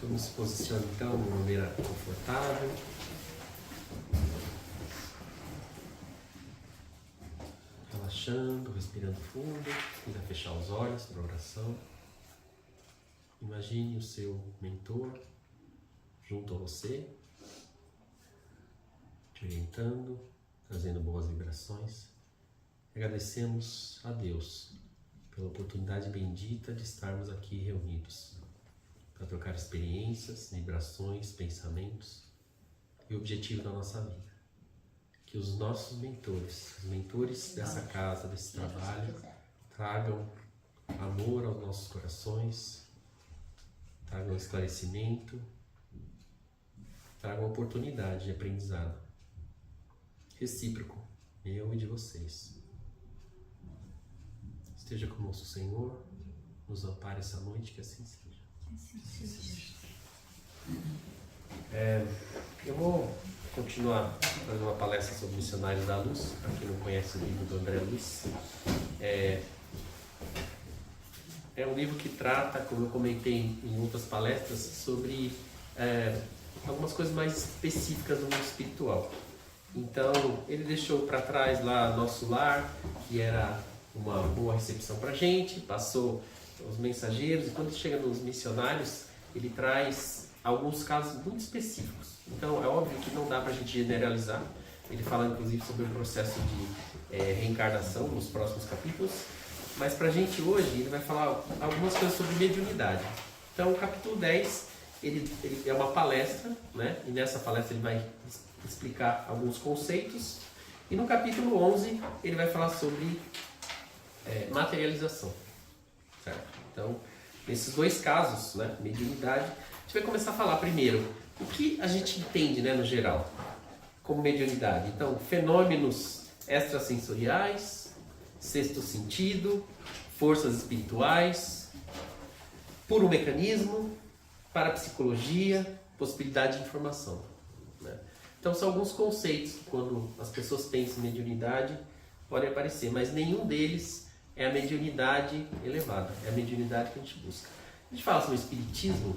Todo se posiciona então de uma maneira confortável. Relaxando, respirando fundo. Se quiser fechar os olhos para a oração. Imagine o seu mentor junto a você, te orientando, trazendo boas vibrações. Agradecemos a Deus pela oportunidade bendita de estarmos aqui reunidos para trocar experiências, vibrações, pensamentos e o objetivo da nossa vida. Que os nossos mentores, os mentores dessa casa, desse trabalho, tragam amor aos nossos corações, tragam esclarecimento, tragam oportunidade de aprendizado recíproco, meu e de vocês. Esteja conosco, Senhor, nos ampare essa noite, que assim seja. Eu vou continuar fazendo uma palestra sobre Missionários da Luz, para quem não conhece o livro do André Luiz. É um livro que trata, como eu comentei em outras palestras, sobre algumas coisas mais específicas do mundo espiritual. Então, ele deixou para trás lá Nosso Lar, que era uma boa recepção para a gente, passou os mensageiros, e quando chega nos missionários, ele traz alguns casos muito específicos. Então, é óbvio que não dá para a gente generalizar. Ele fala, inclusive, sobre o processo de reencarnação nos próximos capítulos. Mas para a gente hoje, ele vai falar algumas coisas sobre mediunidade. Então, o capítulo 10, ele é uma palestra, né? E nessa palestra ele vai explicar alguns conceitos. E no capítulo 11, ele vai falar sobre materialização. Certo? Então, nesses dois casos, né, mediunidade, a gente vai começar a falar primeiro o que a gente entende, né, no geral, como mediunidade. Então, fenômenos extrasensoriais, sexto sentido, forças espirituais, puro mecanismo, parapsicologia, possibilidade de informação. Né? Então são alguns conceitos que quando as pessoas pensam em mediunidade podem aparecer, mas nenhum deles é a mediunidade elevada, é a mediunidade que a gente busca. A gente fala sobre o espiritismo,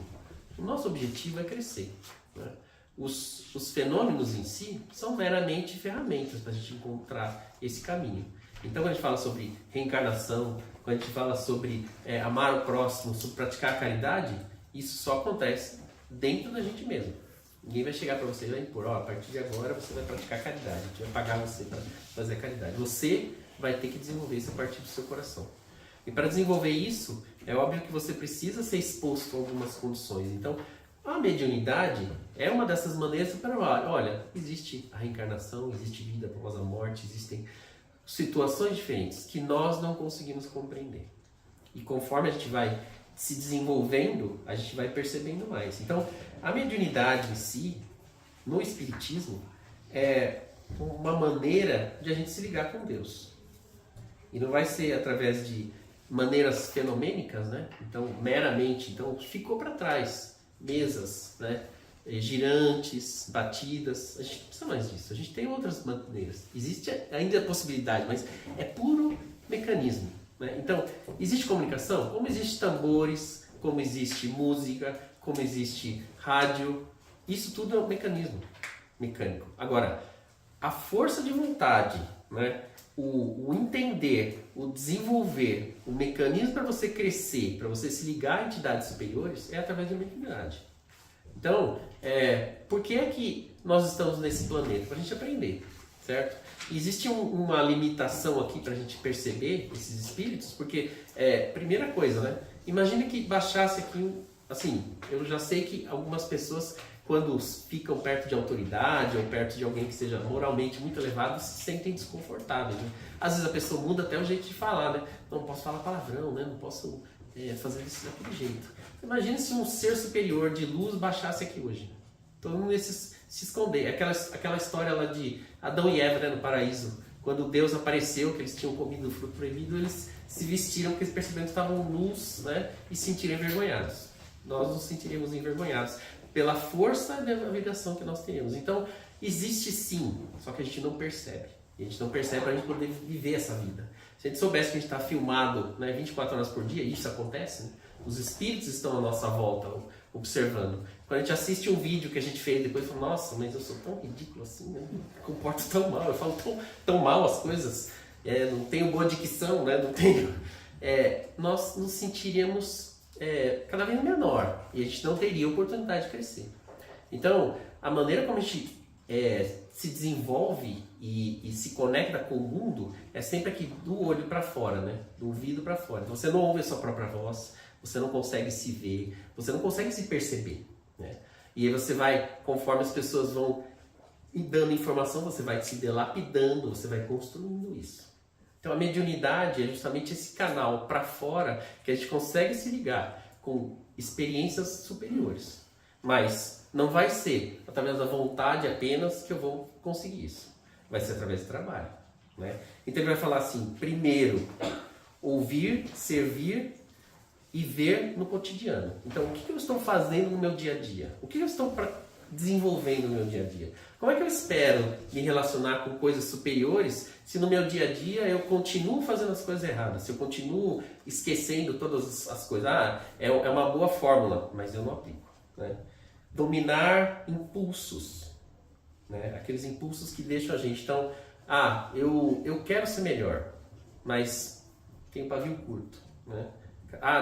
o nosso objetivo é crescer. Né? Os fenômenos em si são meramente ferramentas para a gente encontrar esse caminho. Então, quando a gente fala sobre reencarnação, quando a gente fala sobre amar o próximo, sobre praticar a caridade, isso só acontece dentro da gente mesmo. Ninguém vai chegar para você e vai impor, a partir de agora você vai praticar a caridade, a gente vai pagar você para fazer a caridade. Você vai ter que desenvolver isso a partir do seu coração. E para desenvolver isso, é óbvio que você precisa ser exposto a algumas condições. Então, a mediunidade é uma dessas maneiras para, olha, existe a reencarnação, existe vida após a morte, existem situações diferentes que nós não conseguimos compreender. E conforme a gente vai se desenvolvendo, a gente vai percebendo mais. Então, a mediunidade em si, no espiritismo, é uma maneira de a gente se ligar com Deus. E não vai ser através de maneiras fenomênicas, né? Então, meramente, ficou para trás. Mesas, né? Girantes, batidas, a gente não precisa mais disso, a gente tem outras maneiras. Existe ainda a possibilidade, mas é puro mecanismo. Né? Então, existe comunicação? Como existe tambores, como existe música, como existe rádio, isso tudo é um mecanismo mecânico. Agora, a força de vontade, né? o entender, o desenvolver, o mecanismo para você crescer, para você se ligar a entidades superiores, é através da mediunidade. Então, por que é que nós estamos nesse planeta? Para a gente aprender, certo? Existe uma limitação aqui para a gente perceber esses espíritos, porque, primeira coisa, né? Imagina que baixasse aqui, assim, eu já sei que algumas pessoas, quando ficam perto de autoridade ou perto de alguém que seja moralmente muito elevado, se sentem desconfortáveis. Né? Às vezes a pessoa muda até o jeito de falar, né? Não posso falar palavrão, né? Não posso fazer isso daquele jeito. Imagina se um ser superior de luz baixasse aqui hoje. Todo mundo ia se esconder. Aquela história lá de Adão e Eva, né, no paraíso. Quando Deus apareceu, que eles tinham comido o fruto proibido, eles se vestiram porque eles perceberam que estavam nus, né, e se sentiram envergonhados. Nós nos sentiríamos envergonhados pela força da navegação que nós teríamos. Então, existe sim, só que a gente não percebe. E a gente não percebe para a gente poder viver essa vida. Se a gente soubesse que a gente está filmado, né, 24 horas por dia, isso acontece, né? Os espíritos estão à nossa volta, observando. Quando a gente assiste um vídeo que a gente fez depois, fala, nossa, mas eu sou tão ridículo assim, né? Me comporto tão mal, eu falo tão mal as coisas, não tenho boa dicção, né? Não tenho... nós nos sentiríamos cada vez menor e a gente não teria oportunidade de crescer. Então, a maneira como a gente se desenvolve e se conecta com o mundo é sempre aqui do olho para fora, né? Do ouvido para fora. Então, você não ouve a sua própria voz, você não consegue se ver, você não consegue se perceber, né? E aí você vai, conforme as pessoas vão dando informação, você vai se delapidando, você vai construindo isso. Então a mediunidade é justamente esse canal para fora que a gente consegue se ligar com experiências superiores. Mas não vai ser através da vontade apenas que eu vou conseguir isso. Vai ser através do trabalho, né? Então ele vai falar assim, primeiro, ouvir, servir e ver no cotidiano. Então, o que eu estou fazendo no meu dia a dia? O que eu estou desenvolvendo no meu dia a dia? Como é que eu espero me relacionar com coisas superiores se no meu dia a dia eu continuo fazendo as coisas erradas? Se eu continuo esquecendo todas as coisas? É uma boa fórmula, mas eu não aplico, né? Dominar impulsos, né? Aqueles impulsos que deixam a gente. Então, eu quero ser melhor, mas tenho pavio curto, né?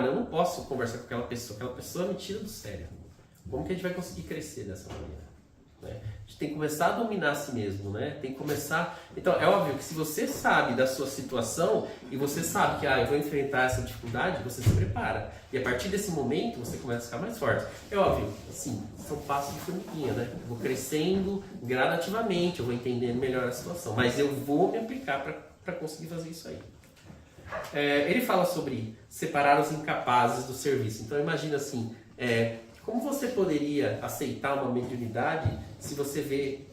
Não posso conversar com aquela pessoa me tira do sério. Como que a gente vai conseguir crescer dessa maneira, né? A gente tem que começar a dominar a si mesmo, né? Tem que começar... Então, é óbvio que se você sabe da sua situação e você sabe que eu vou enfrentar essa dificuldade, você se prepara. E a partir desse momento, você começa a ficar mais forte. É óbvio, assim, são passos de formiguinha, né? Eu vou crescendo gradativamente, eu vou entendendo melhor a situação. Mas eu vou me aplicar para conseguir fazer isso aí. Ele fala sobre separar os incapazes do serviço. Então imagina assim, como você poderia aceitar uma mediunidade se você vê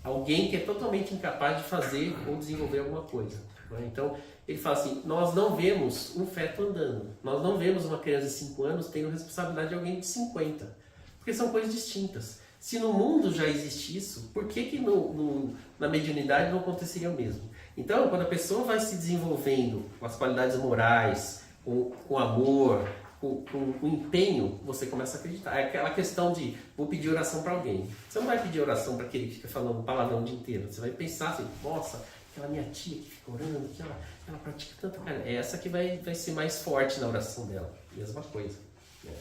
alguém que é totalmente incapaz de fazer ou desenvolver alguma coisa, né? Então ele fala assim, nós não vemos um feto andando, nós não vemos uma criança de 5 anos tendo responsabilidade de alguém de 50, porque são coisas distintas. Se no mundo já existe isso, por que na mediunidade não aconteceria o mesmo? Então, quando a pessoa vai se desenvolvendo com as qualidades morais, com amor, com empenho, você começa a acreditar. É aquela questão de, vou pedir oração para alguém. Você não vai pedir oração para aquele que fica falando palavrão o dia inteiro. Você vai pensar assim, nossa, aquela minha tia que fica orando, que ela pratica tanta caridade. É essa que vai ser mais forte na oração dela. Mesma coisa, né?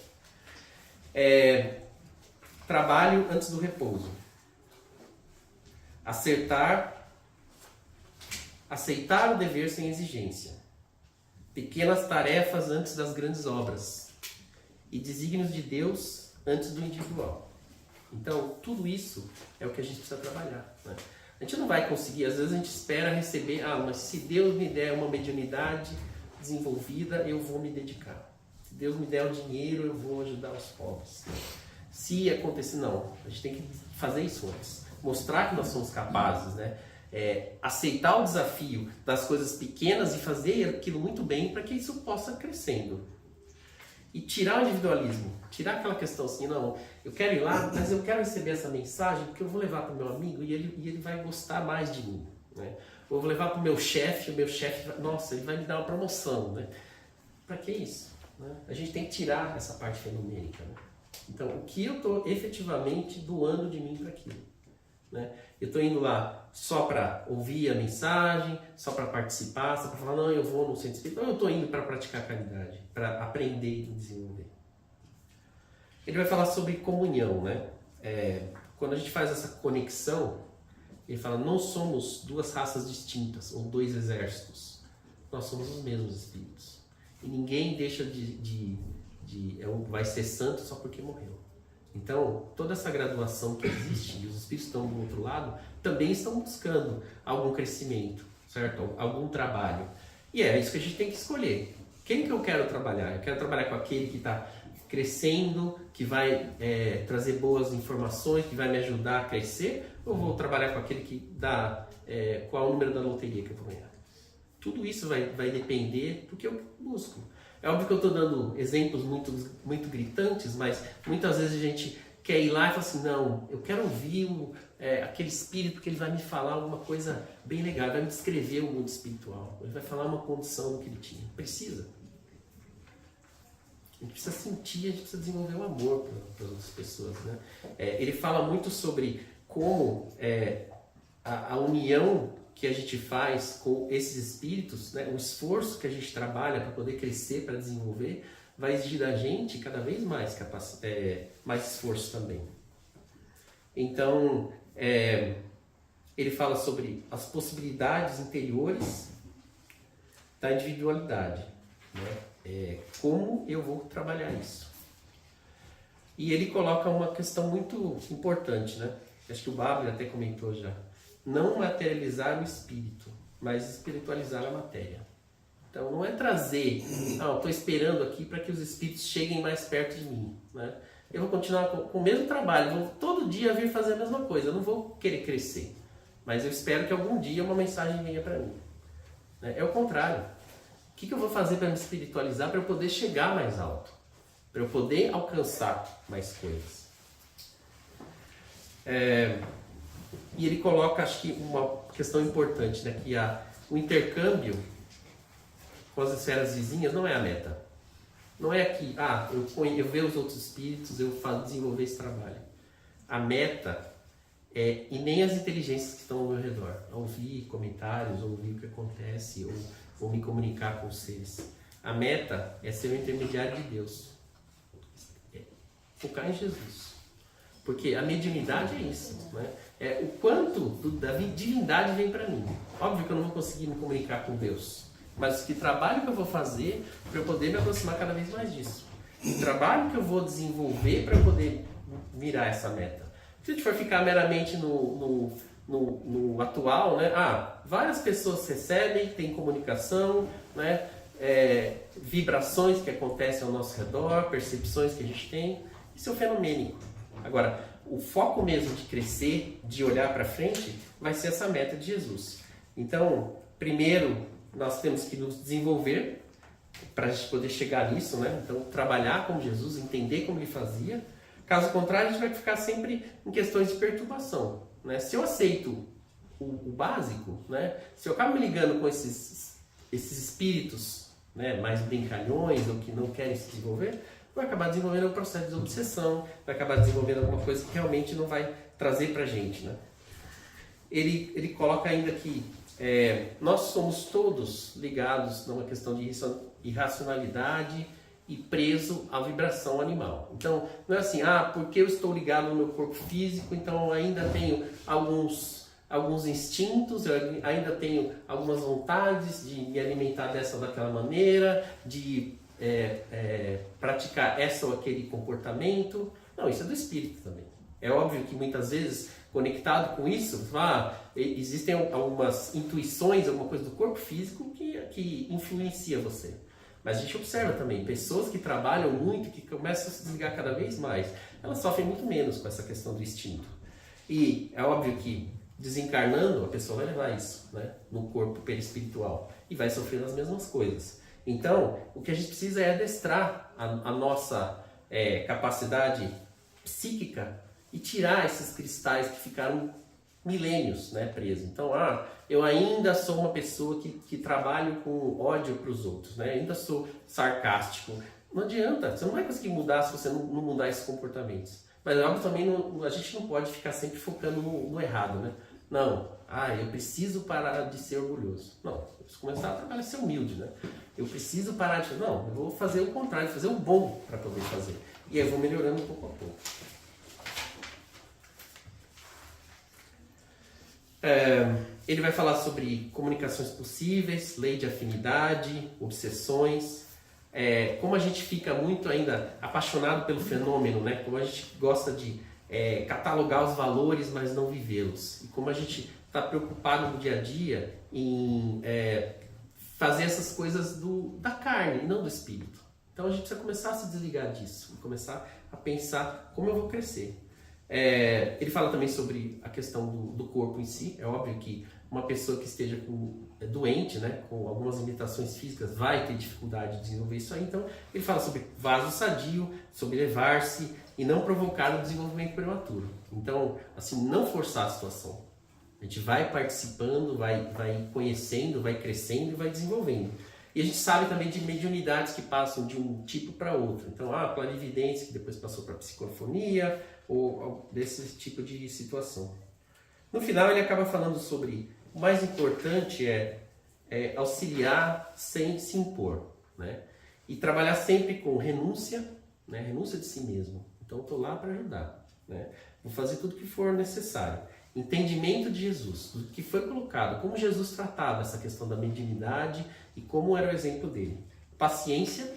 Trabalho antes do repouso. Aceitar o dever sem exigência. Pequenas tarefas antes das grandes obras. E desígnios de Deus antes do individual. Então, tudo isso é o que a gente precisa trabalhar, né? A gente não vai conseguir, às vezes a gente espera receber, mas se Deus me der uma mediunidade desenvolvida, eu vou me dedicar. Se Deus me der o dinheiro, eu vou ajudar os pobres. Se acontecer, não. A gente tem que fazer isso antes. Mostrar que nós somos capazes, né? Aceitar o desafio das coisas pequenas e fazer aquilo muito bem para que isso possa crescendo. E tirar o individualismo, tirar aquela questão assim, não, eu quero ir lá, mas eu quero receber essa mensagem porque eu vou levar para o meu amigo e ele vai gostar mais de mim, né? Ou eu vou levar para o meu chefe, nossa, ele vai me dar uma promoção, né? Para que isso, né? A gente tem que tirar essa parte fenomênica, né? Então, o que eu estou efetivamente doando de mim para aquilo, né? Eu estou indo lá só para ouvir a mensagem, só para participar, só para falar, não, eu vou no centro espírita, ou eu estou indo para praticar a caridade, para aprender e desenvolver. Ele vai falar sobre comunhão, né? Quando a gente faz essa conexão, ele fala, não somos duas raças distintas, ou dois exércitos, nós somos os mesmos espíritos. E ninguém deixa vai ser santo só porque morreu. Então, toda essa graduação que existe, e os espíritos estão do outro lado, também estão buscando algum crescimento, certo? Algum trabalho. E é isso que a gente tem que escolher. Quem que eu quero trabalhar? Eu quero trabalhar com aquele que está crescendo, que vai trazer boas informações, que vai me ajudar a crescer, ou vou trabalhar com aquele que dá qual é o número da loteria que eu vou ganhar? Tudo isso vai depender do que eu busco. É óbvio que eu estou dando exemplos muito, muito gritantes, mas muitas vezes a gente quer ir lá e fala assim, não, eu quero ouvir aquele espírito que ele vai me falar alguma coisa bem legal, ele vai me descrever o mundo espiritual, ele vai falar uma condição do que ele tinha. Precisa. A gente precisa sentir, a gente precisa desenvolver o amor para as outras pessoas, né? Ele fala muito sobre como a união que a gente faz com esses espíritos, né? O esforço que a gente trabalha para poder crescer, para desenvolver, vai exigir da gente cada vez mais, mais esforço também. Então, ele fala sobre as possibilidades interiores da individualidade, né? Como eu vou trabalhar isso. E ele coloca uma questão muito importante, né? Acho que o Babel até comentou já. Não materializar o espírito, mas espiritualizar a matéria. Então não é trazer, estou esperando aqui para que os espíritos cheguem mais perto de mim, né? Eu vou continuar com o mesmo trabalho, vou todo dia vir fazer a mesma coisa, eu não vou querer crescer. Mas eu espero que algum dia uma mensagem venha para mim. É o contrário. O que eu vou fazer para me espiritualizar para eu poder chegar mais alto? Para eu poder alcançar mais coisas? E ele coloca, acho que uma questão importante, né? Que o intercâmbio com as esferas vizinhas não é a meta. Não é aqui, eu ver os outros espíritos, eu desenvolver esse trabalho. A meta e nem as inteligências que estão ao meu redor. Ouvir comentários, ouvir o que acontece, ou me comunicar com os seres. A meta é ser o intermediário de Deus. Focar em Jesus. Porque a mediunidade é isso, né? O quanto da divindade vem para mim. Óbvio que eu não vou conseguir me comunicar com Deus. Mas que trabalho que eu vou fazer para eu poder me aproximar cada vez mais disso? Que trabalho que eu vou desenvolver para eu poder mirar essa meta? Se a gente for ficar meramente no atual, né? Várias pessoas recebem, tem comunicação, né? Vibrações que acontecem ao nosso redor, percepções que a gente tem. Isso é o fenomênico. Agora, o foco mesmo de crescer, de olhar para frente, vai ser essa meta de Jesus. Então, primeiro, nós temos que nos desenvolver para a gente poder chegar nisso, né? Então, trabalhar como Jesus, entender como ele fazia. Caso contrário, a gente vai ficar sempre em questões de perturbação, né? Se eu aceito o básico, né? Se eu acabo me ligando com esses espíritos, né? Mais brincalhões ou que não querem se desenvolver, vai acabar desenvolvendo um processo de obsessão, vai acabar desenvolvendo alguma coisa que realmente não vai trazer pra gente, né? Ele coloca ainda que nós somos todos ligados numa questão de irracionalidade e preso à vibração animal. Então, não é assim, porque eu estou ligado no meu corpo físico, então eu ainda tenho alguns instintos, eu ainda tenho algumas vontades de me alimentar dessa ou daquela maneira, de praticar essa ou aquele comportamento. Não, isso é do espírito também. É óbvio que muitas vezes, conectado com isso, existem algumas intuições, alguma coisa do corpo físico que influencia você. Mas a gente observa também, pessoas que trabalham muito, que começam a se desligar cada vez mais, elas sofrem muito menos com essa questão do instinto. E é óbvio que, desencarnando, a pessoa vai levar isso, né, no corpo perispiritual e vai sofrendo as mesmas coisas. Então, o que a gente precisa é adestrar a nossa capacidade psíquica e tirar esses cristais que ficaram milênios, né, presos. Então, eu ainda sou uma pessoa que trabalho com ódio para os outros, né? Ainda sou sarcástico. Não adianta, você não vai conseguir mudar se você não mudar esses comportamentos. Mas óbvio também a gente não pode ficar sempre focando no errado, né? Não, eu preciso parar de ser orgulhoso. Não, eu preciso começar a trabalhar ser humilde, né? Eu preciso parar de... Não, eu vou fazer o contrário, fazer o bom para poder fazer. E aí eu vou melhorando pouco a pouco. Ele vai falar sobre comunicações possíveis, lei de afinidade, obsessões, como a gente fica muito ainda apaixonado pelo fenômeno, né? Como a gente gosta de catalogar os valores, mas não vivê-los. E como a gente está preocupado no dia a dia em fazer essas coisas da carne e não do espírito. Então a gente precisa começar a se desligar disso, começar a pensar como eu vou crescer. Ele fala também sobre a questão do corpo em si. É óbvio que uma pessoa que esteja doente, né, com algumas limitações físicas, vai ter dificuldade de desenvolver isso aí. Então, ele fala sobre vaso sadio, sobre levar-se e não provocar o desenvolvimento prematuro. Então, assim, não forçar a situação. A gente vai participando, vai conhecendo, vai crescendo e vai desenvolvendo. E a gente sabe também de mediunidades que passam de um tipo para outro. Então, clarividência que depois passou para psicofonia, ou desse tipo de situação. No final, ele acaba falando sobre o mais importante é auxiliar sem se impor, né? E trabalhar sempre com renúncia, né? Renúncia de si mesmo. Então, estou lá para ajudar, né? Vou fazer tudo o que for necessário. Entendimento de Jesus, do que foi colocado, como Jesus tratava essa questão da mediunidade e como era o exemplo dele. Paciência,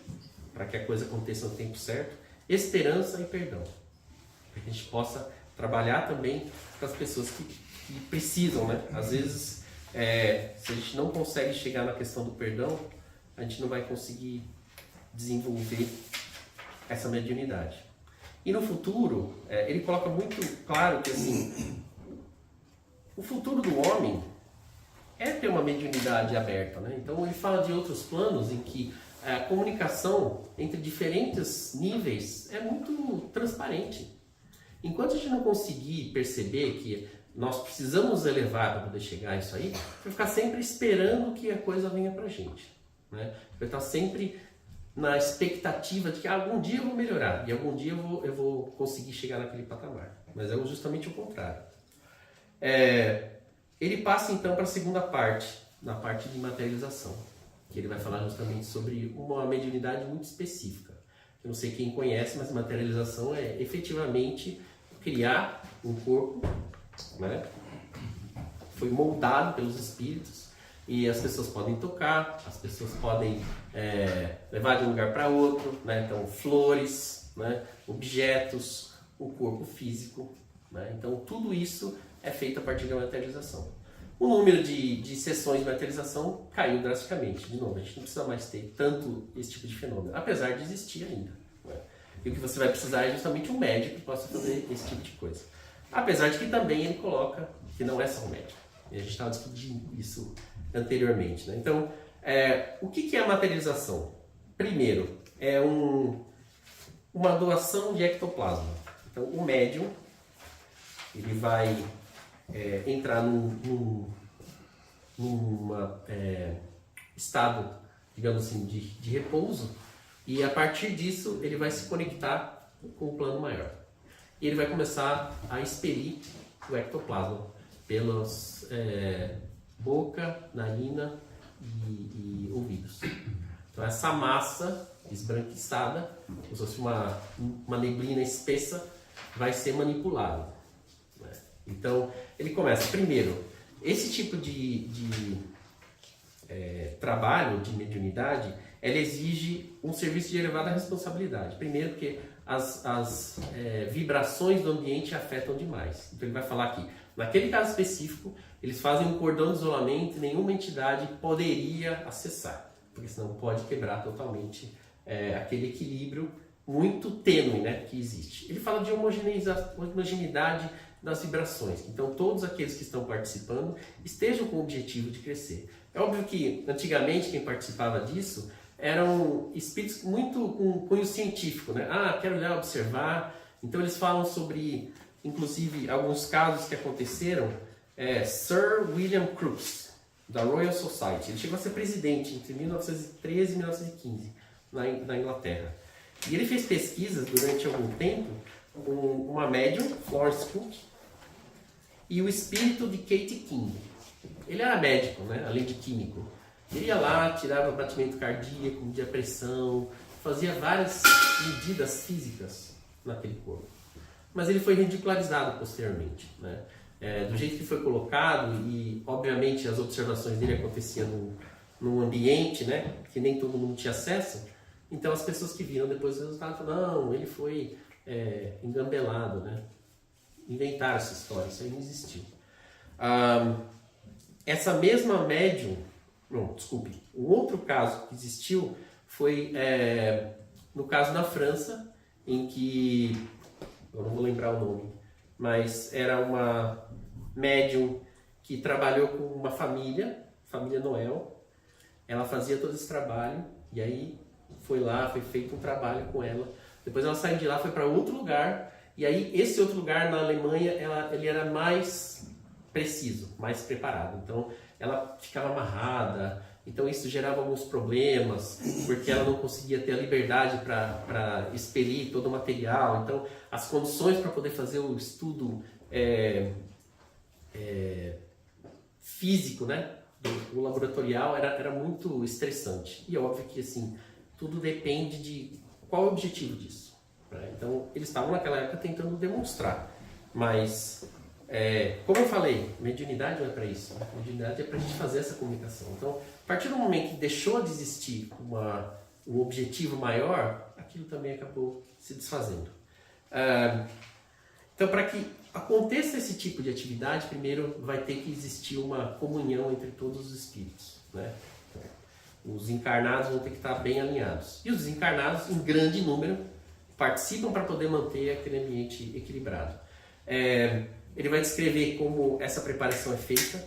para que a coisa aconteça no tempo certo. Esperança e perdão. Para que a gente possa trabalhar também com as pessoas que precisam, né? Às vezes, se a gente não consegue chegar na questão do perdão, a gente não vai conseguir desenvolver essa mediunidade. E no futuro, ele coloca muito claro que assim, o futuro do homem é ter uma mediunidade aberta, né? Então ele fala de outros planos em que a comunicação entre diferentes níveis é muito transparente. Enquanto a gente não conseguir perceber que nós precisamos elevar para poder chegar a isso aí, vai ficar sempre esperando que a coisa venha para a gente, né? Vai estar sempre na expectativa de que algum dia eu vou melhorar e algum dia eu vou conseguir chegar naquele patamar. Mas é justamente o contrário. Ele passa então para a segunda parte, na parte de materialização, que ele vai falar justamente sobre uma mediunidade muito específica. Eu não sei quem conhece, mas materialização é efetivamente criar um corpo, né? Foi moldado pelos espíritos e as pessoas podem tocar, as pessoas podem levar de um lugar para outro, né? Então flores, né? Objetos, o corpo físico, né? Então tudo isso é feito a partir da materialização. O número de sessões de materialização caiu drasticamente. De novo, a gente não precisa mais ter tanto esse tipo de fenômeno, apesar de existir ainda, né? E o que você vai precisar é justamente um médico que possa fazer esse tipo de coisa. Apesar de que também ele coloca que não é só um médico. E a gente estava discutindo isso anteriormente, né? Então, o que é a materialização? Primeiro, é uma doação de ectoplasma. Então, o médium ele vai entrar num estado, digamos assim, de repouso, e a partir disso ele vai se conectar com o plano maior. E ele vai começar a expelir o ectoplasma pelas boca, narina e ouvidos. Então essa massa esbranquiçada, como se fosse uma neblina espessa, vai ser manipulada. Então, ele começa, primeiro, esse tipo de trabalho de mediunidade, ela exige um serviço de elevada responsabilidade. Primeiro, porque as vibrações do ambiente afetam demais. Então, ele vai falar aqui, naquele caso específico, eles fazem um cordão de isolamento e nenhuma entidade poderia acessar, porque senão pode quebrar totalmente aquele equilíbrio muito tênue, né, que existe. Ele fala de homogeneidade das vibrações. Então, todos aqueles que estão participando estejam com o objetivo de crescer. É óbvio que, antigamente, quem participava disso eram espíritos muito com cunho científico, né? Quero olhar, observar. Então, eles falam sobre, inclusive, alguns casos que aconteceram. Sir William Crookes, da Royal Society. Ele chegou a ser presidente entre 1913 e 1915, na Inglaterra. E ele fez pesquisas durante algum tempo com uma médium, Florence Cook, e o espírito de Katie King. Ele era médico, né? Além de químico. Ele ia lá, tirava batimento cardíaco, media pressão, fazia várias medidas físicas naquele corpo. Mas ele foi ridicularizado posteriormente, né? Do jeito que foi colocado, e obviamente as observações dele aconteciam num ambiente, né, que nem todo mundo tinha acesso. Então as pessoas que viram depois o resultado falaram, não, ele foi engambelado, né? Inventaram essa história, isso aí não existiu. Essa mesma médium, não, desculpe, o outro caso que existiu foi no caso da França, em que, eu não vou lembrar o nome, mas era uma médium que trabalhou com uma família Noel. Ela fazia todo esse trabalho, e aí foi feito um trabalho com ela. Depois ela saiu de lá, foi para outro lugar, e aí esse outro lugar na Alemanha, ele era mais preciso, mais preparado. Então ela ficava amarrada, Então isso gerava alguns problemas, porque ela não conseguia ter a liberdade para expelir todo o material. Então as condições para poder fazer o estudo físico, né, do laboratorial era muito estressante. E óbvio que assim, tudo depende de qual é o objetivo disso, né? Então eles estavam naquela época tentando demonstrar, mas como eu falei, mediunidade não é para isso, né? Mediunidade é para a gente fazer essa comunicação. Então, a partir do momento que deixou de existir um objetivo maior, aquilo também acabou se desfazendo. Então, para que aconteça esse tipo de atividade, primeiro vai ter que existir uma comunhão entre todos os espíritos, né? Os encarnados vão ter que estar bem alinhados. E os desencarnados, em grande número, participam para poder manter aquele ambiente equilibrado. Ele vai descrever como essa preparação é feita,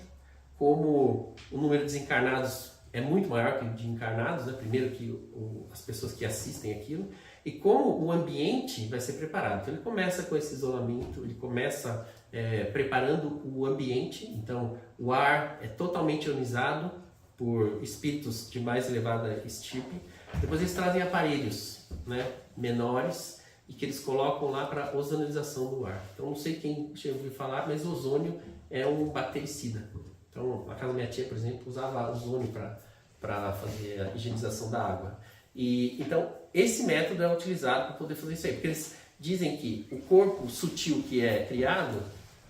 como o número de desencarnados é muito maior que o de encarnados, né? Primeiro que as pessoas que assistem aquilo, e como o ambiente vai ser preparado. Então ele começa com esse isolamento, ele começa preparando o ambiente. Então o ar é totalmente ionizado por espíritos de mais elevada estirpe. Depois eles trazem aparelhos, né, menores, e que eles colocam lá para ozonização do ar. Então não sei quem já ouviu falar, mas ozônio é um bactericida. Então na casa da minha tia, por exemplo, usava ozônio para fazer a higienização da água. E então esse método é utilizado para poder fazer isso aí, porque eles dizem que o corpo sutil que é criado,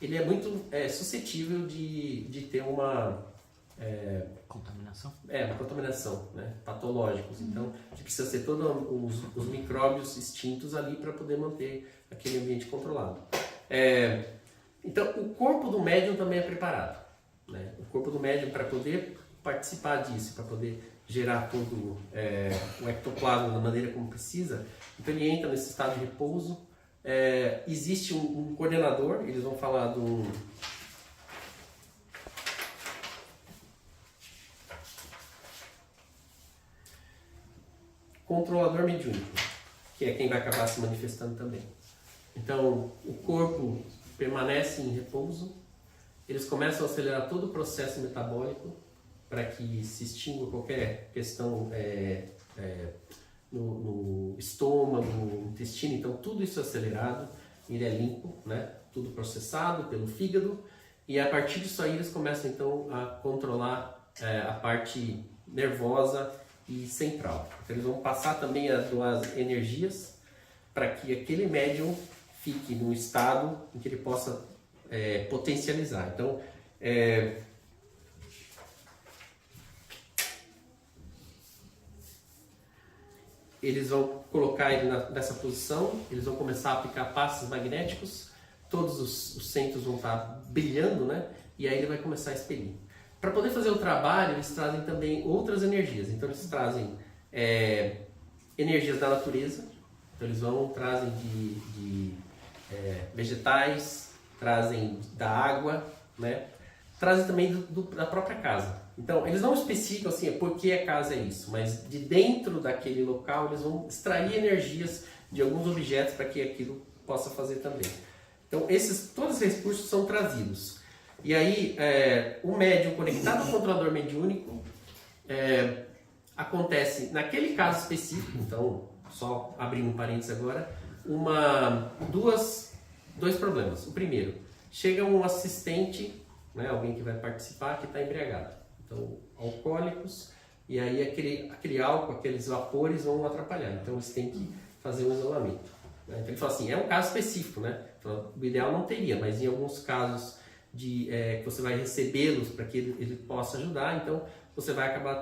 ele é muito suscetível de ter uma contaminação? Uma contaminação, né? Patológicos. Então, a gente precisa ter todos os micróbios extintos ali para poder manter aquele ambiente controlado. Então, o corpo do médium também é preparado, né? O corpo do médium, para poder participar disso, para poder gerar todo o ectoplasma da maneira como precisa, então ele entra nesse estado de repouso. Existe um coordenador, eles vão falar do... controlador mediúnico, que é quem vai acabar se manifestando também. Então, o corpo permanece em repouso, eles começam a acelerar todo o processo metabólico para que se extinga qualquer questão no estômago, no intestino. Então, tudo isso é acelerado, ele é limpo, né? Tudo processado pelo fígado, e a partir disso aí eles começam então a controlar a parte nervosa e central. Então, eles vão passar também as energias para que aquele médium fique num estado em que ele possa potencializar. Então, eles vão colocar ele nessa posição, eles vão começar a aplicar passes magnéticos, todos os centros vão estar brilhando, né? E aí ele vai começar a expelir. Para poder fazer o trabalho, eles trazem também outras energias. Então eles trazem energias da natureza, então eles trazem de vegetais, trazem da água, né? Trazem também da própria casa. Então eles não especificam assim, por que a casa é isso, mas de dentro daquele local eles vão extrair energias de alguns objetos para que aquilo possa fazer também. Então todos esses recursos são trazidos. E aí, o médium conectado ao controlador mediúnico, acontece, naquele caso específico, então, só abrindo um parênteses agora, dois problemas. O primeiro, chega um assistente, né, alguém que vai participar, que está embriagado. Então, alcoólicos, e aí aquele álcool, aqueles vapores vão atrapalhar. Então, eles têm que fazer um isolamento, né? Então, ele fala assim, é um caso específico, né? Então, o ideal não teria, mas em alguns casos que você vai recebê-los para que ele possa ajudar, então você vai acabar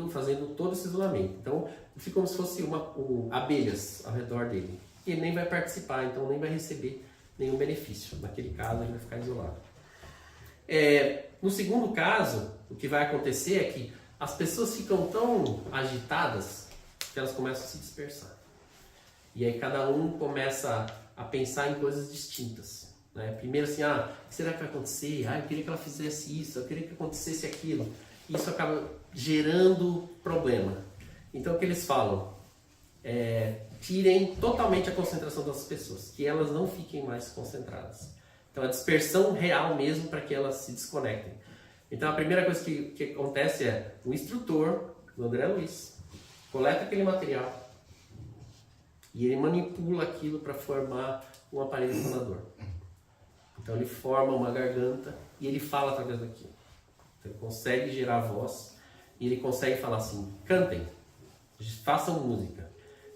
fazendo todo esse isolamento. Então fica como se fosse abelhas ao redor dele. E ele nem vai participar, então nem vai receber nenhum benefício. Naquele caso ele vai ficar isolado. No segundo caso, o que vai acontecer é que as pessoas ficam tão agitadas que elas começam a se dispersar. E aí cada um começa a pensar em coisas distintas. Primeiro assim, o que será que vai acontecer? Eu queria que ela fizesse isso, eu queria que acontecesse aquilo. Isso acaba gerando problema. Então o que eles falam? Tirem totalmente a concentração das pessoas, que elas não fiquem mais concentradas. Então a dispersão real mesmo para que elas se desconectem. Então a primeira coisa que acontece é o instrutor, o André Luiz, coleta aquele material e ele manipula aquilo para formar um aparelho fonador. Então ele forma uma garganta e ele fala através daquilo. Então, ele consegue gerar voz e ele consegue falar assim, cantem, façam música.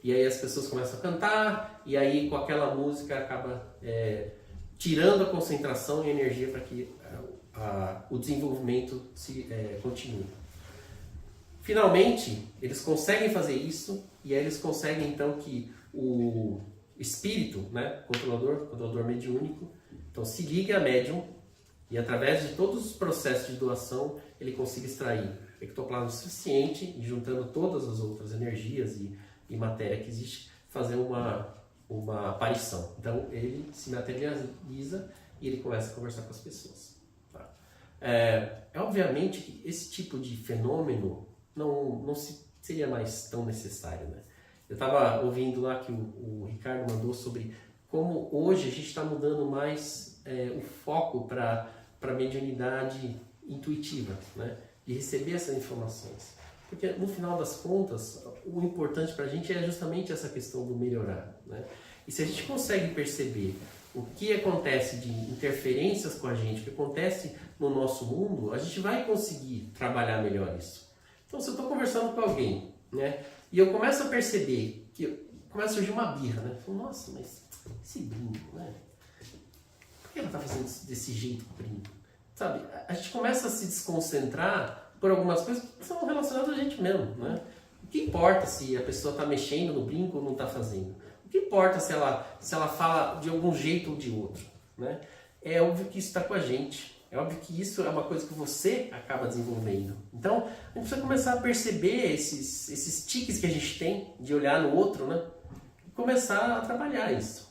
E aí as pessoas começam a cantar e aí com aquela música acaba tirando a concentração e a energia para que o desenvolvimento continue. Finalmente, eles conseguem fazer isso e aí eles conseguem então que o espírito, né, controlador mediúnico, então se liga a médium e através de todos os processos de doação ele consiga extrair ectoplasma suficiente, juntando todas as outras energias e matéria que existe, fazer uma aparição. Então ele se materializa e ele começa a conversar com as pessoas. Tá? Obviamente que esse tipo de fenômeno não seria mais tão necessário, né? Eu estava ouvindo lá que o Ricardo mandou sobre como hoje a gente está mudando mais o foco para a mediunidade intuitiva, né? De receber essas informações. Porque no final das contas, o importante para a gente é justamente essa questão do melhorar, né? E se a gente consegue perceber o que acontece de interferências com a gente, o que acontece no nosso mundo, a gente vai conseguir trabalhar melhor isso. Então, se eu estou conversando com alguém, né, e eu começo a perceber que começa a surgir uma birra, né? Eu falo, nossa, mas esse brinco, né? Por que ela está fazendo desse jeito com o brinco? Sabe, a gente começa a se desconcentrar por algumas coisas que são relacionadas a gente mesmo, né? O que importa se a pessoa está mexendo no brinco ou não está fazendo? O que importa se ela fala de algum jeito ou de outro, né? É óbvio que isso está com a gente. É óbvio que isso é uma coisa que você acaba desenvolvendo. Então, a gente precisa começar a perceber esses tiques que a gente tem de olhar no outro, né? E começar a trabalhar isso.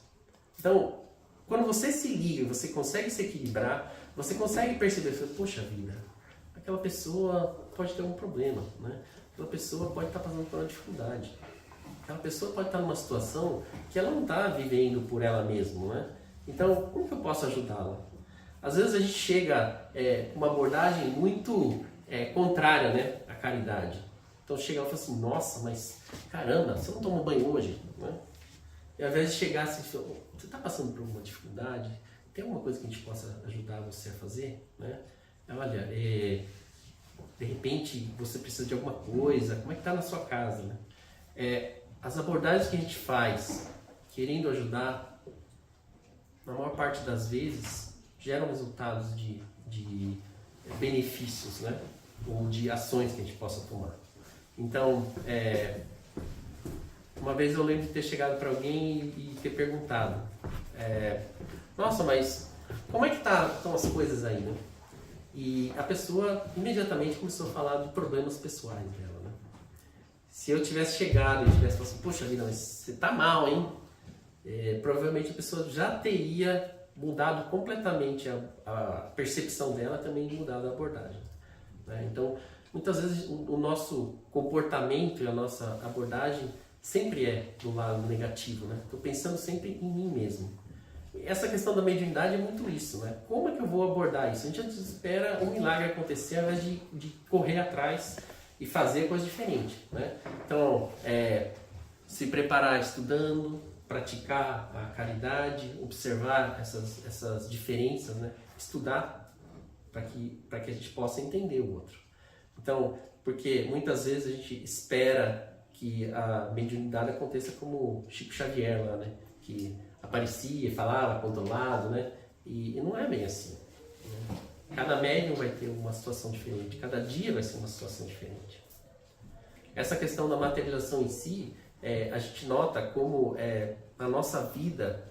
Então, quando você se liga, você consegue se equilibrar, você consegue perceber, poxa vida, aquela pessoa pode ter um problema, né? Aquela pessoa pode estar passando por uma dificuldade. Aquela pessoa pode estar numa situação que ela não está vivendo por ela mesma, né? Então, como que eu posso ajudá-la? Às vezes a gente chega com uma abordagem muito contrária, né, à caridade. Então chega e fala assim, nossa, mas caramba, você não tomou banho hoje? Né? E ao invés de chegar assim, você está passando por alguma dificuldade? Tem alguma coisa que a gente possa ajudar você a fazer? Né? Olha, de repente você precisa de alguma coisa, como é que está na sua casa? Né? As abordagens que a gente faz querendo ajudar, na maior parte das vezes, geram resultados de benefícios, né? Ou de ações que a gente possa tomar. Então, uma vez eu lembro de ter chegado para alguém e ter perguntado, nossa, mas como é que estão as coisas aí, né? E a pessoa imediatamente começou a falar de problemas pessoais dela, né? Se eu tivesse chegado e tivesse falado assim, poxa vida, mas você tá mal, hein? Provavelmente a pessoa já teria mudado completamente a percepção dela, também mudado a abordagem. Né? Então, muitas vezes o nosso comportamento e a nossa abordagem sempre é do lado negativo. Né? Estou pensando sempre em mim mesmo. Essa questão da mediunidade é muito isso. Né? Como é que eu vou abordar isso? A gente espera um milagre acontecer ao invés de correr atrás e fazer coisa diferente. Né? Então, se preparar estudando, praticar a caridade, observar essas diferenças, né? Estudar para que a gente possa entender o outro. Então, porque muitas vezes a gente espera que a mediunidade aconteça como Chico Xavier lá, né? Que aparecia, falava controlado, né? E não é bem assim. Né? Cada médium vai ter uma situação diferente, cada dia vai ser uma situação diferente. Essa questão da materialização em si, a gente nota como na nossa vida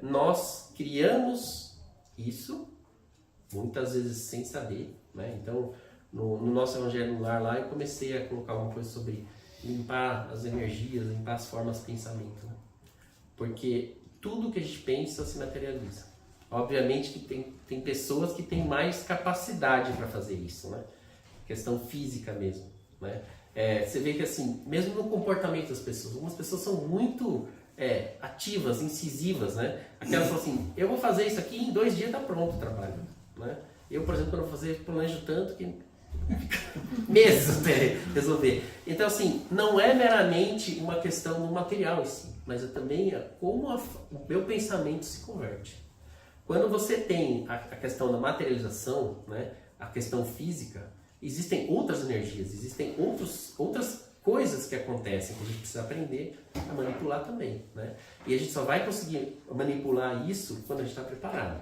nós criamos isso, muitas vezes sem saber. Né? Então, no nosso Evangelho no Lar lá, eu comecei a colocar uma coisa sobre limpar as energias, limpar as formas de pensamento. Né? Porque tudo que a gente pensa se materializa. Obviamente que tem pessoas que têm mais capacidade para fazer isso, né? Questão física mesmo. Né? Você vê que assim, mesmo no comportamento das pessoas, algumas pessoas são muito ativas, incisivas, né? Aquelas falam assim, eu vou fazer isso aqui e em 2 dias está pronto o trabalho. Né? Eu, por exemplo, quando eu vou fazer, planejo tanto que meses até resolver. Então, assim, não é meramente uma questão do material em si, mas é também como o meu pensamento se converte. Quando você tem a questão da materialização, né, a questão física, existem outras energias, existem outras coisas que acontecem que a gente precisa aprender a manipular também, né? E a gente só vai conseguir manipular isso quando a gente está preparado.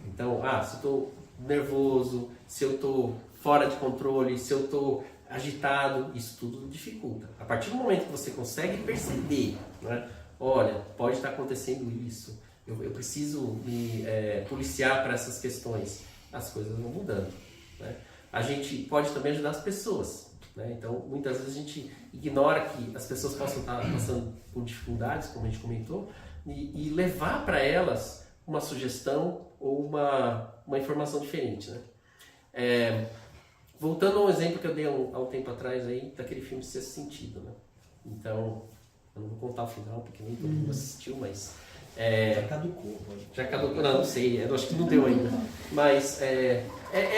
Então, se eu estou nervoso, se eu estou fora de controle, se eu estou agitado, isso tudo dificulta. A partir do momento que você consegue perceber, né? Olha, pode estar acontecendo isso, eu preciso me policiar para essas questões, as coisas vão mudando, né? A gente pode também ajudar as pessoas, né? Então, muitas vezes a gente ignora que as pessoas possam estar passando por dificuldades, como a gente comentou, e levar para elas uma sugestão ou uma informação diferente, né? Voltando ao exemplo que eu dei há um tempo atrás aí, daquele filme Sexto Sentido, né? Então, eu não vou contar o final porque nem todo mundo assistiu, mas... Já caducou. Já caducou, não sei, eu acho que não deu ainda. Mas é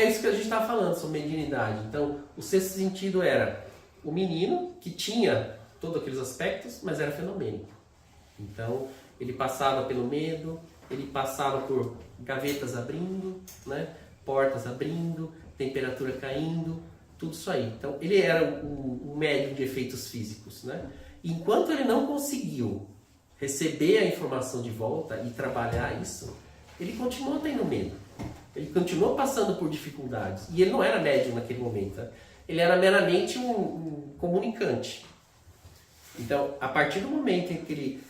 isso que a gente estava falando sobre mediunidade. Então, o Sexto Sentido era o menino que tinha todos aqueles aspectos, mas era fenomênico. Então, ele passava pelo medo, ele passava por gavetas abrindo, né? Portas abrindo, temperatura caindo, tudo isso aí. Então, ele era um médium de efeitos físicos, né? Enquanto ele não conseguiu receber a informação de volta e trabalhar isso, ele continuou tendo medo. Ele continuou passando por dificuldades. E ele não era médium naquele momento, né? Ele era meramente um comunicante. Então, a partir do momento em que ele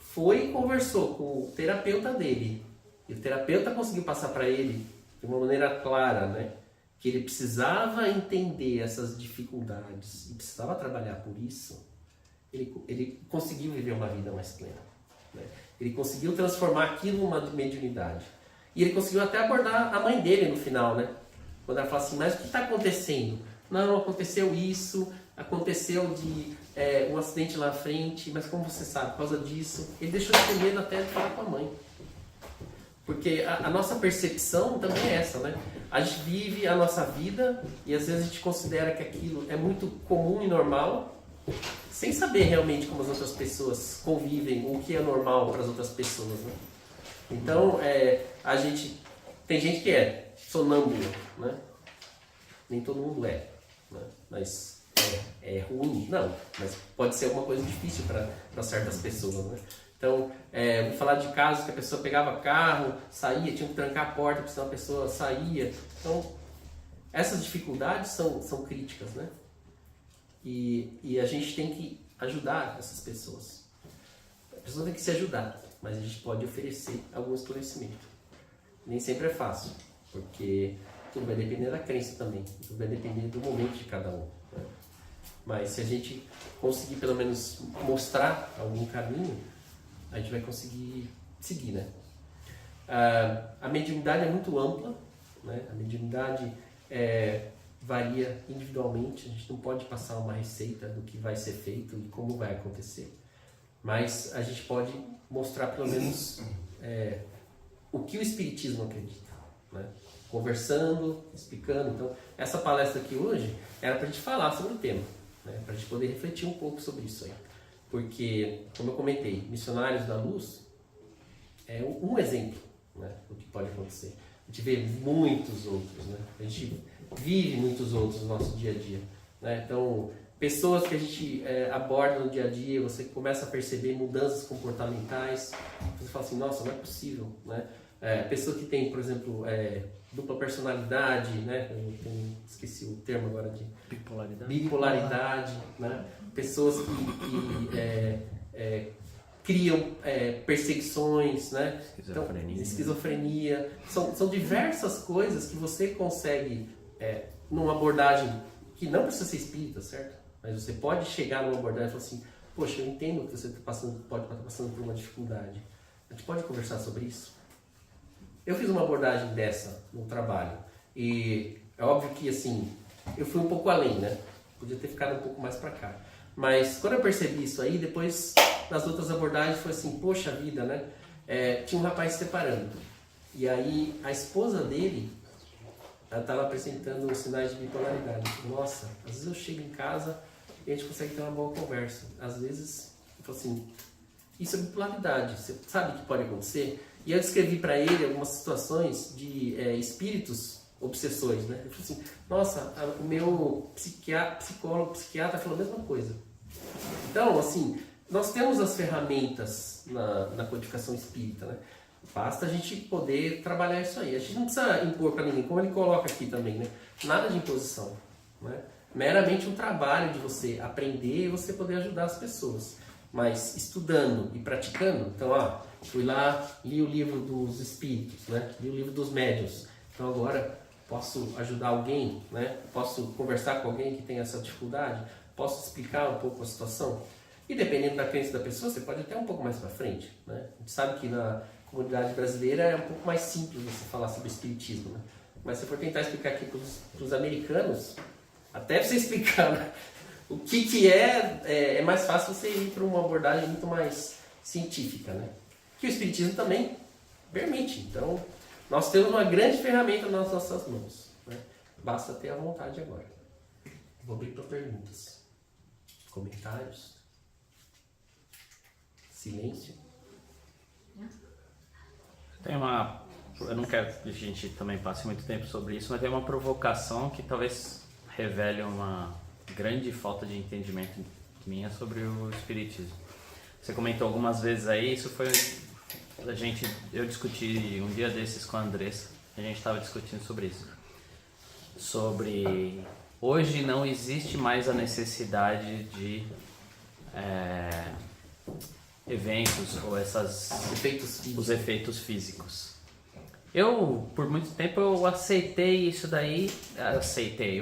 foi e conversou com o terapeuta dele, e o terapeuta conseguiu passar para ele de uma maneira clara, né, que ele precisava entender essas dificuldades e precisava trabalhar por isso, ele conseguiu viver uma vida mais plena, né? Ele conseguiu transformar aquilo numa mediunidade. E ele conseguiu até abordar a mãe dele no final, né? Quando ela fala assim, mas o que está acontecendo? Não, aconteceu isso, aconteceu de um acidente lá na frente, mas como você sabe, por causa disso, ele deixou de ter medo até de falar com a mãe. Porque a nossa percepção também é essa, né? A gente vive a nossa vida e às vezes a gente considera que aquilo é muito comum e normal, sem saber realmente como as outras pessoas convivem, ou o que é normal para as outras pessoas, né? Então, tem gente que é sonâmbula, né? Nem todo mundo é, né? Mas é ruim? Não, mas pode ser alguma coisa difícil para certas pessoas, né? Então, vou falar de casos que a pessoa pegava carro, saía, tinha que trancar a porta, porque senão a pessoa saía. Então, essas dificuldades são críticas, né? E a gente tem que ajudar essas pessoas. A pessoa tem que se ajudar, mas a gente pode oferecer algum esclarecimento. Nem sempre é fácil, porque tudo vai depender da crença também, tudo vai depender do momento de cada um, né? Mas se a gente conseguir pelo menos mostrar algum caminho, a gente vai conseguir seguir, né? A mediunidade é muito ampla, né? A mediunidade varia individualmente, a gente não pode passar uma receita do que vai ser feito e como vai acontecer, mas a gente pode mostrar pelo menos o que o Espiritismo acredita, né? Conversando, explicando. Então, essa palestra aqui hoje era para a gente falar sobre o tema, né? Para a gente poder refletir um pouco sobre isso aí. Porque, como eu comentei, Missionários da Luz é um exemplo, né, do que pode acontecer. A gente vê muitos outros, né? A gente vive muitos outros no nosso dia a dia, né? Então, pessoas que a gente aborda no dia a dia, você começa a perceber mudanças comportamentais, você fala assim, nossa, não é possível, né? Pessoa que tem, por exemplo, dupla personalidade, né? Esqueci o termo agora de bipolaridade, né? Pessoas que criam perseguições, né? Esquizofrenia. São diversas coisas que você consegue, numa abordagem que não precisa ser espírita, certo? Mas você pode chegar numa abordagem e falar assim, poxa, eu entendo que você pode estar passando por uma dificuldade. A gente pode conversar sobre isso? Eu fiz uma abordagem dessa no trabalho e é óbvio que assim, eu fui um pouco além, né? Podia ter ficado um pouco mais para cá. Mas quando eu percebi isso aí, depois nas outras abordagens foi assim, poxa vida, né? Tinha um rapaz se separando. E aí a esposa dele ela estava apresentando sinais de bipolaridade. Nossa, às vezes eu chego em casa e a gente consegue ter uma boa conversa. Às vezes, eu falo assim, isso é bipolaridade, você sabe o que pode acontecer? E eu descrevi para ele algumas situações de espíritos obsessores, né? Eu falei assim, nossa, o meu psiquiatra falou a mesma coisa. Então, assim, nós temos as ferramentas na codificação espírita, né? Basta a gente poder trabalhar isso aí. A gente não precisa impor para ninguém, como ele coloca aqui também, né? Nada de imposição, né? Meramente um trabalho de você aprender e você poder ajudar as pessoas. Mas estudando e praticando, então, fui lá, li o livro dos espíritos, né? Li o livro dos médiuns. Então agora posso ajudar alguém, né? Posso conversar com alguém que tem essa dificuldade, posso explicar um pouco a situação. E dependendo da crença da pessoa, você pode até um pouco mais para frente, né? A gente sabe que na comunidade brasileira é um pouco mais simples você falar sobre espiritismo, né? Mas se for tentar explicar aqui para os americanos, até para você explicar, né? O que é mais fácil você ir para uma abordagem muito mais científica, né? Que o espiritismo também permite. Então, nós temos uma grande ferramenta nas nossas mãos, né? Basta ter a vontade agora. Vou abrir para perguntas, comentários, silêncio. Eu não quero que a gente também passe muito tempo sobre isso, mas tem uma provocação que talvez revele uma grande falta de entendimento minha sobre o espiritismo. Você comentou algumas vezes aí, isso foi eu discuti um dia desses com a Andressa, a gente estava discutindo sobre isso. Sobre hoje não existe mais a necessidade de eventos ou os efeitos físicos. Por muito tempo eu aceitei isso daí,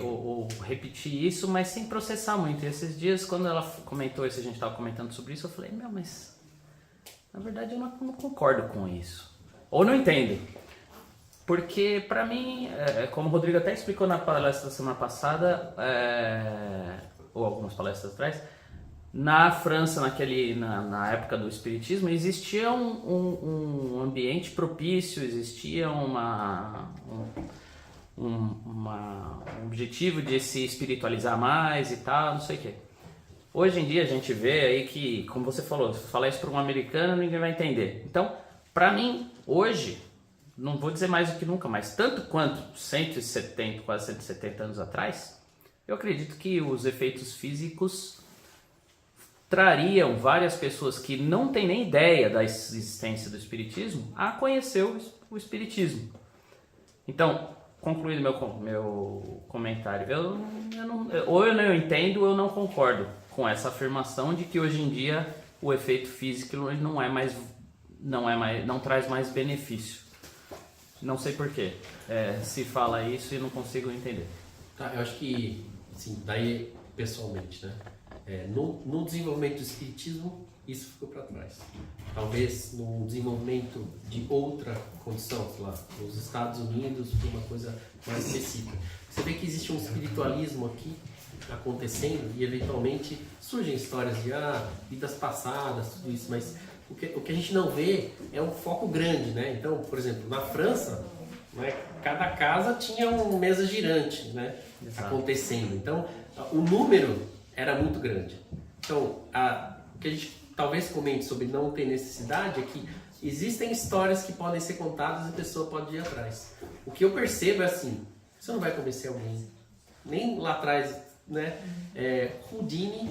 ou repeti isso, mas sem processar muito. E esses dias, quando ela comentou isso, a gente estava comentando sobre isso, eu falei, mas na verdade eu não concordo com isso. Ou não entendo. Porque pra mim, como o Rodrigo até explicou na palestra da semana passada, ou algumas palestras atrás, na França, na época do espiritismo, existia um ambiente propício, existia um objetivo de se espiritualizar mais e tal, não sei o quê. Hoje em dia a gente vê aí que, como você falou, se falar isso para um americano, ninguém vai entender. Então, para mim, hoje, não vou dizer mais do que nunca, mas tanto quanto 170, quase 170 anos atrás, eu acredito que os efeitos físicos trariam várias pessoas que não têm nem ideia da existência do espiritismo a conhecer o espiritismo. Então, concluindo meu comentário, ou eu não entendo ou eu não concordo com essa afirmação de que hoje em dia o efeito físico não traz mais benefício. Não sei porquê. Se fala isso e não consigo entender. Tá, eu acho que, sim, daí pessoalmente, né? No desenvolvimento do espiritismo, isso ficou para trás. Talvez no desenvolvimento de outra condição, sei lá, nos Estados Unidos, de uma coisa mais específica. Você vê que existe um espiritualismo aqui acontecendo e eventualmente surgem histórias de vidas passadas, tudo isso, mas o que a gente não vê é um foco grande, né? Então, por exemplo, na França, né, cada casa tinha uma mesa girante, né, acontecendo. Então, o número era muito grande. Então, o que a gente talvez comente sobre não ter necessidade é que existem histórias que podem ser contadas e a pessoa pode ir atrás. O que eu percebo é assim, você não vai convencer alguém. Nem lá atrás, né? Houdini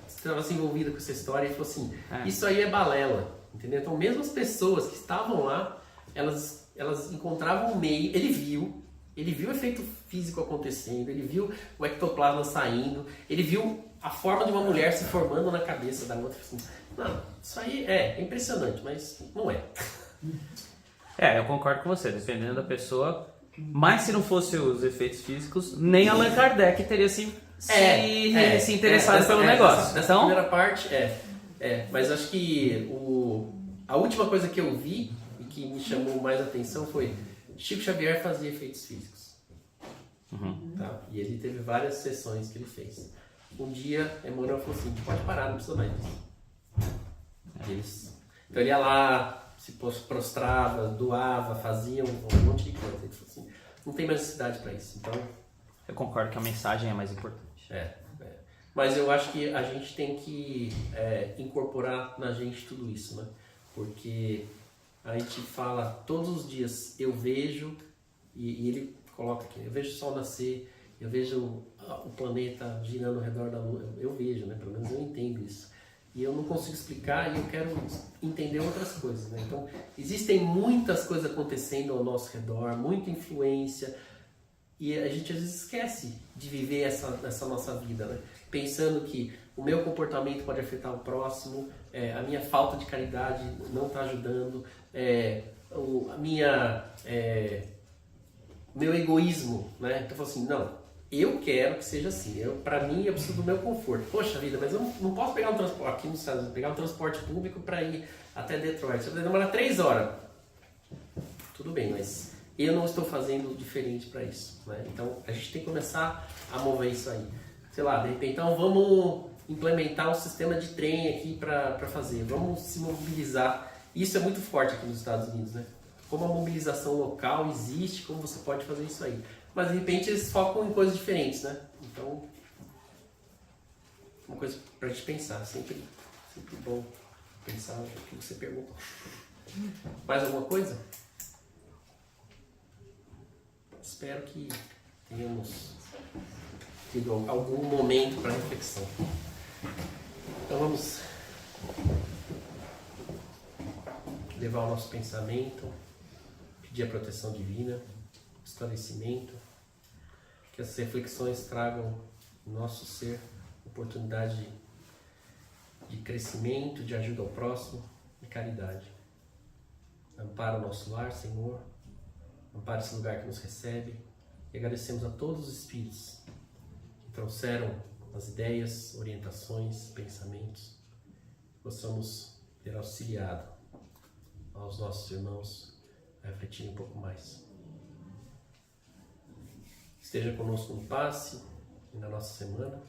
estava se envolvido com essa história e falou assim, isso aí é balela, entendeu? Então, mesmo as pessoas que estavam lá, elas encontravam um meio, ele viu o efeito físico acontecendo, ele viu o ectoplasma saindo, ele viu a forma de uma mulher se formando na cabeça da outra. Assim, não, isso aí é impressionante, mas não é. Eu concordo com você, dependendo da pessoa. Mas se não fosse os efeitos físicos, nem Allan Kardec teria se interessado pelo negócio. Nessa primeira parte, mas acho que a última coisa que eu vi e que me chamou mais atenção foi Chico Xavier fazia efeitos físicos. Tá? E ele teve várias sessões que ele fez. Um dia, Emmanuel falou assim, pode parar, não precisa mais disso. Então ele ia lá, se prostrava, doava, fazia um monte de coisa. Ele falou assim, não tem mais necessidade para isso. Então, Eu concordo que a mensagem é mais importante. Mas eu acho que a gente tem que incorporar na gente tudo isso, né? Porque a gente fala todos os dias, eu vejo, e ele coloca aqui, eu vejo o sol nascer, eu vejo o planeta girando ao redor da Lua, eu vejo, né? Pelo menos eu entendo isso. E eu não consigo explicar e eu quero entender outras coisas, né? Então, existem muitas coisas acontecendo ao nosso redor, muita influência, e a gente às vezes esquece de viver essa nossa vida, né? Pensando que o meu comportamento pode afetar o próximo, a minha falta de caridade não está ajudando, meu egoísmo, né? Então eu falo assim, não, eu quero que seja assim, para mim eu preciso do meu conforto. Poxa vida, mas eu não posso pegar um transporte, aqui nos Estados Unidos, pegar um transporte público para ir até Detroit, vai demorar 3 horas. Tudo bem, mas eu não estou fazendo diferente para isso, né? Então a gente tem que começar a mover isso aí. Sei lá, de repente, então vamos implementar um sistema de trem aqui para fazer, vamos se mobilizar. Isso é muito forte aqui nos Estados Unidos, né? Como a mobilização local existe, como você pode fazer isso aí. Mas de repente eles focam em coisas diferentes, né? Então, uma coisa pra gente pensar, sempre bom pensar o que você perguntou. Mais alguma coisa? Espero que tenhamos tido algum momento para reflexão. Então vamos levar o nosso pensamento, pedir a proteção divina, esclarecimento, que essas reflexões tragam no nosso ser oportunidade de crescimento, de ajuda ao próximo e caridade. Ampara o nosso lar, Senhor, ampara esse lugar que nos recebe e agradecemos a todos os espíritos que trouxeram as ideias, orientações, pensamentos, que possamos ter auxiliado aos nossos irmãos a refletir um pouco mais. Esteja conosco no passe e na nossa semana.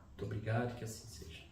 Muito obrigado e que assim seja.